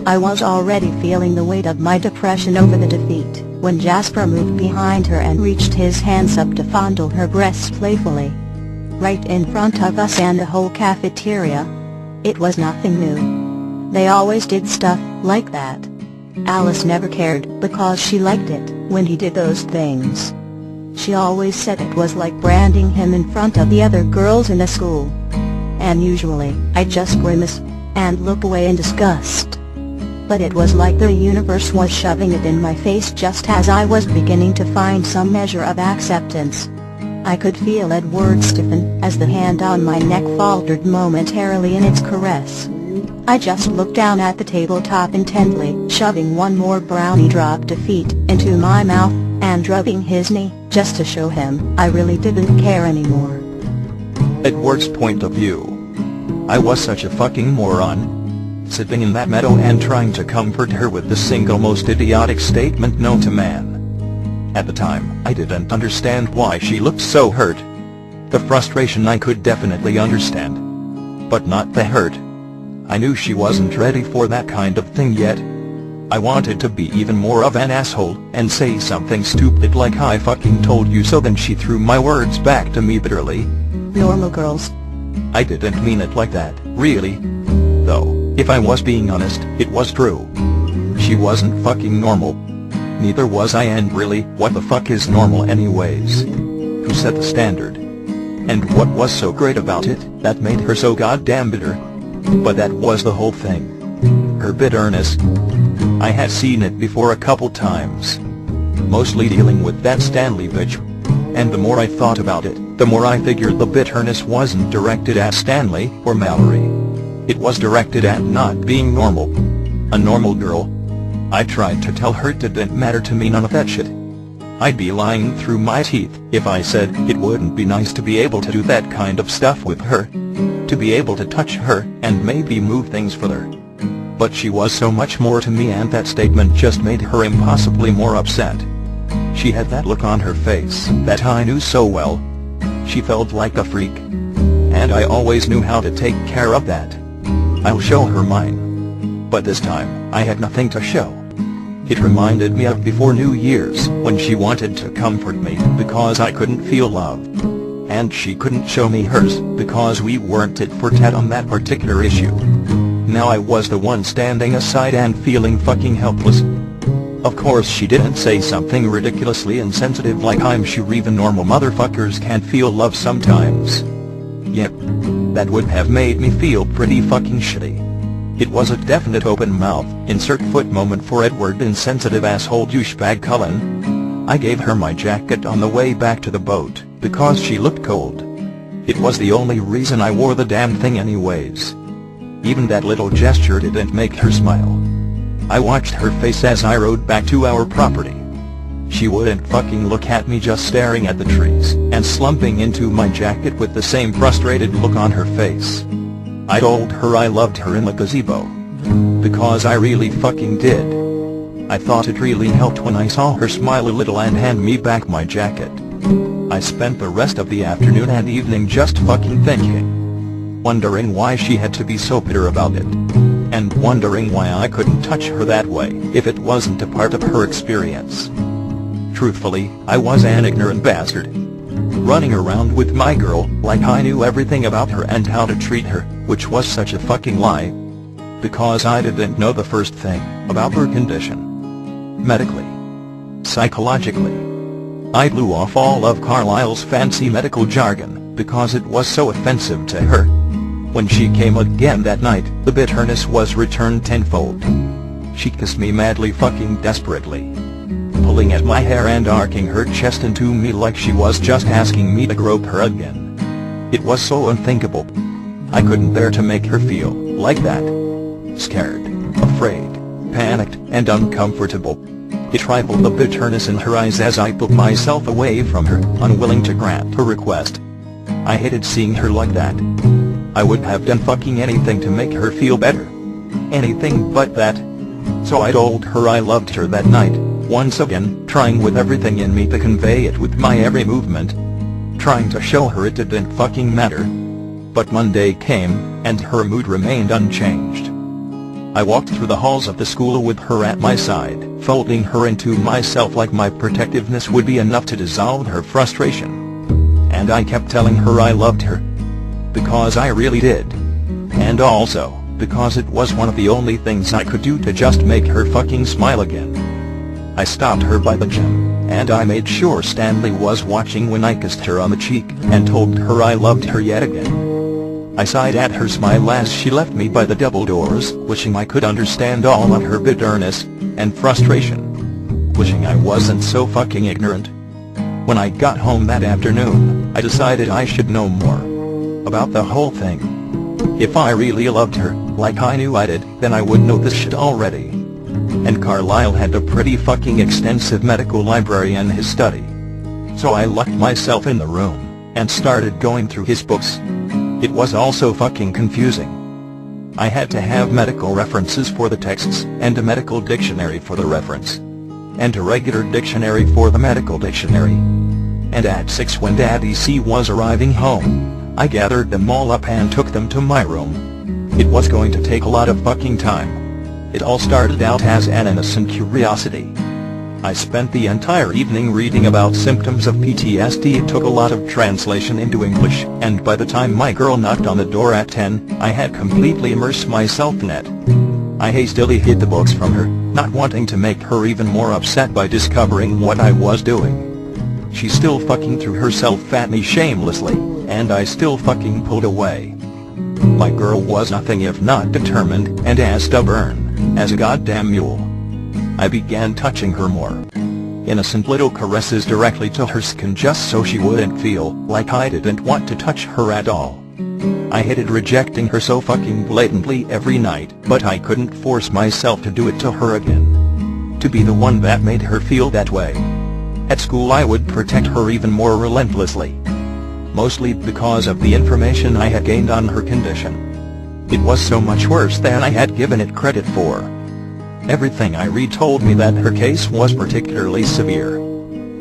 I was already feeling the weight of my depression over the defeat, when Jasper moved behind her and reached his hands up to fondle her breasts playfully. Right in front of us and the whole cafeteria. It was nothing new. They always did stuff like that. Alice never cared because she liked it when he did those things. She always said it was like branding him in front of the other girls in the school. And usually, I'd just grimace and look away in disgust. But it was like the universe was shoving it in my face just as I was beginning to find some measure of acceptance. I could feel Edward stiffen as the hand on my neck faltered momentarily in its caress. I just looked down at the tabletop intently, shoving one more brownie drop defeat into my mouth, and rubbing his knee, just to show him I really didn't care anymore. Edward's point of view. I was such a fucking moron. Sitting in that meadow and trying to comfort her with the single most idiotic statement known to man. At the time, I didn't understand why she looked so hurt. The frustration I could definitely understand. But not the hurt. I knew she wasn't ready for that kind of thing yet. I wanted to be even more of an asshole and say something stupid like "I fucking told you so," then she threw my words back to me bitterly. Normal girls. I didn't mean it like that, really. Though, if I was being honest, it was true. She wasn't fucking normal. Neither was I, and really, what the fuck is normal anyways? Who set the standard? And what was so great about it, that made her so goddamn bitter? But that was the whole thing. Her bitterness. I had seen it before a couple times. Mostly dealing with that Stanley bitch. And the more I thought about it, the more I figured the bitterness wasn't directed at Stanley or Mallory. It was directed at not being normal. A normal girl. I tried to tell her it didn't matter to me, none of that shit. I'd be lying through my teeth if I said it wouldn't be nice to be able to do that kind of stuff with her. To be able to touch her and maybe move things for her. But she was so much more to me, and that statement just made her impossibly more upset. She had that look on her face that I knew so well. She felt like a freak. And I always knew how to take care of that. I'll show her mine. But this time, I had nothing to show. It reminded me of before New Year's, when she wanted to comfort me because I couldn't feel love. And she couldn't show me hers because we weren't tit for tat on that particular issue. Now I was the one standing aside and feeling fucking helpless. Of course she didn't say something ridiculously insensitive like "I'm sure even normal motherfuckers can't feel love sometimes." Yep. That would have made me feel pretty fucking shitty. It was a definite open mouth, insert foot moment for Edward insensitive asshole douchebag Cullen. I gave her my jacket on the way back to the boat, because she looked cold. It was the only reason I wore the damn thing anyways. Even that little gesture didn't make her smile. I watched her face as I rode back to our property. She wouldn't fucking look at me, just staring at the trees and slumping into my jacket with the same frustrated look on her face. I told her I loved her in the gazebo. Because I really fucking did. I thought it really helped when I saw her smile a little and hand me back my jacket. I spent the rest of the afternoon and evening just fucking thinking. Wondering why she had to be so bitter about it. And wondering why I couldn't touch her that way if it wasn't a part of her experience. Truthfully, I was an ignorant bastard. Running around with my girl like I knew everything about her and how to treat her, which was such a fucking lie. Because I didn't know the first thing about her condition. Medically. Psychologically. I blew off all of Carlisle's fancy medical jargon because it was so offensive to her. When she came again that night, the bitterness was returned tenfold. She kissed me madly fucking desperately. Pulling at my hair and arcing her chest into me like she was just asking me to grope her again. It was so unthinkable. I couldn't bear to make her feel like that. Scared, afraid, panicked, and uncomfortable. It rivaled the bitterness in her eyes as I pulled myself away from her, unwilling to grant her request. I hated seeing her like that. I would have done fucking anything to make her feel better. Anything but that. So I told her I loved her that night, once again, trying with everything in me to convey it with my every movement. Trying to show her it didn't fucking matter. But Monday came, and her mood remained unchanged. I walked through the halls of the school with her at my side, folding her into myself like my protectiveness would be enough to dissolve her frustration. And I kept telling her I loved her. Because I really did. And also, because it was one of the only things I could do to just make her fucking smile again. I stopped her by the gym, and I made sure Stanley was watching when I kissed her on the cheek and told her I loved her yet again. I sighed at her smile as she left me by the double doors, wishing I could understand all of her bitterness and frustration. Wishing I wasn't so fucking ignorant. When I got home that afternoon, I decided I should know more about the whole thing. If I really loved her, like I knew I did, then I would know this shit already. And Carlisle had a pretty fucking extensive medical library in his study. So I locked myself in the room and started going through his books. It was also fucking confusing. I had to have medical references for the texts, and a medical dictionary for the reference. And a regular dictionary for the medical dictionary. And at 6 when Daddy C was arriving home, I gathered them all up and took them to my room. It was going to take a lot of fucking time. It all started out as an innocent curiosity. I spent the entire evening reading about symptoms of PTSD. It took a lot of translation into English, and by the time my girl knocked on the door at 10, I had completely immersed myself in it. I hastily hid the books from her, not wanting to make her even more upset by discovering what I was doing. She still fucking threw herself at me shamelessly, and I still fucking pulled away. My girl was nothing if not determined and as stubborn as a goddamn mule. I began touching her more. Innocent little caresses directly to her skin just so she wouldn't feel like I didn't want to touch her at all. I hated rejecting her so fucking blatantly every night, but I couldn't force myself to do it to her again. To be the one that made her feel that way. At school I would protect her even more relentlessly. Mostly because of the information I had gained on her condition. It was so much worse than I had given it credit for. Everything I read told me that her case was particularly severe.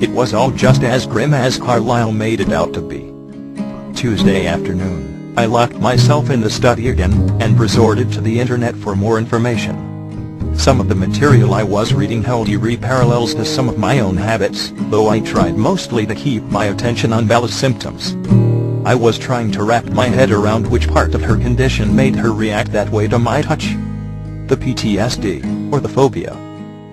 It was all just as grim as Carlisle made it out to be. Tuesday afternoon, I locked myself in the study again, and resorted to the internet for more information. Some of the material I was reading held eerie parallels to some of my own habits, though I tried mostly to keep my attention on Bella's symptoms. I was trying to wrap my head around which part of her condition made her react that way to my touch. The PTSD, or the phobia.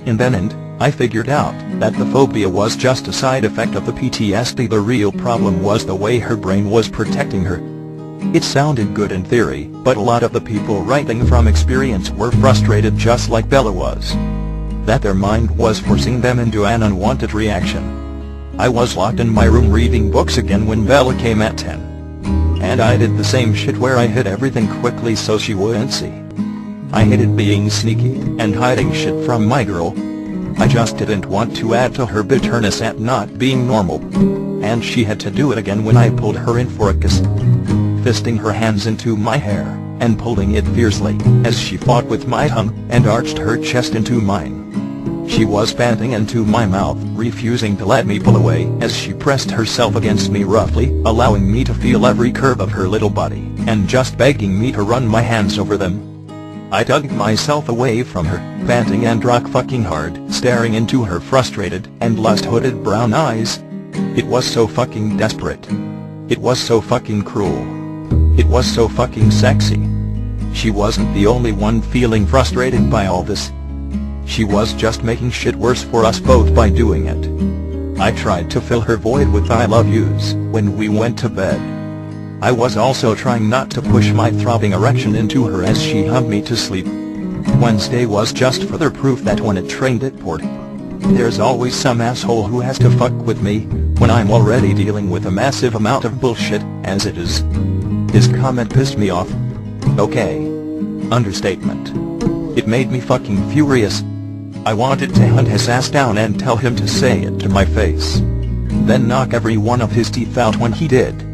In the end, I figured out that the phobia was just a side effect of the PTSD. The real problem was the way her brain was protecting her. It sounded good in theory, but a lot of the people writing from experience were frustrated just like Bella was. That their mind was forcing them into an unwanted reaction. I was locked in my room reading books again when Bella came at 10. And I did the same shit where I hid everything quickly so she wouldn't see. I hated being sneaky and hiding shit from my girl. I just didn't want to add to her bitterness at not being normal. And she had to do it again when I pulled her in for a kiss. Fisting her hands into my hair, and pulling it fiercely, as she fought with my tongue, and arched her chest into mine. She was panting into my mouth, refusing to let me pull away as she pressed herself against me roughly, allowing me to feel every curve of her little body, and just begging me to run my hands over them. I dug myself away from her, panting and rock fucking hard, staring into her frustrated and lust-hooded brown eyes. It was so fucking desperate. It was so fucking cruel. It was so fucking sexy. She wasn't the only one feeling frustrated by all this. She was just making shit worse for us both by doing it. I tried to fill her void with I love yous when we went to bed. I was also trying not to push my throbbing erection into her as she hummed me to sleep. Wednesday was just further proof that when it trained it poured. There's always some asshole who has to fuck with me when I'm already dealing with a massive amount of bullshit as it is. His comment pissed me off. Okay. Understatement. It made me fucking furious. I wanted to hunt his ass down and tell him to say it to my face. Then knock every one of his teeth out when he did.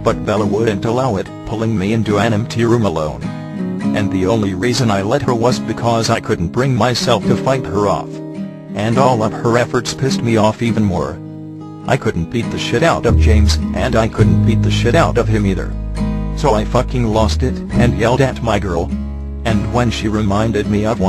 But Bella wouldn't allow it, pulling me into an empty room alone. And the only reason I let her was because I couldn't bring myself to fight her off. And all of her efforts pissed me off even more. I couldn't beat the shit out of James, and I couldn't beat the shit out of him either. So I fucking lost it, and yelled at my girl. And when she reminded me of one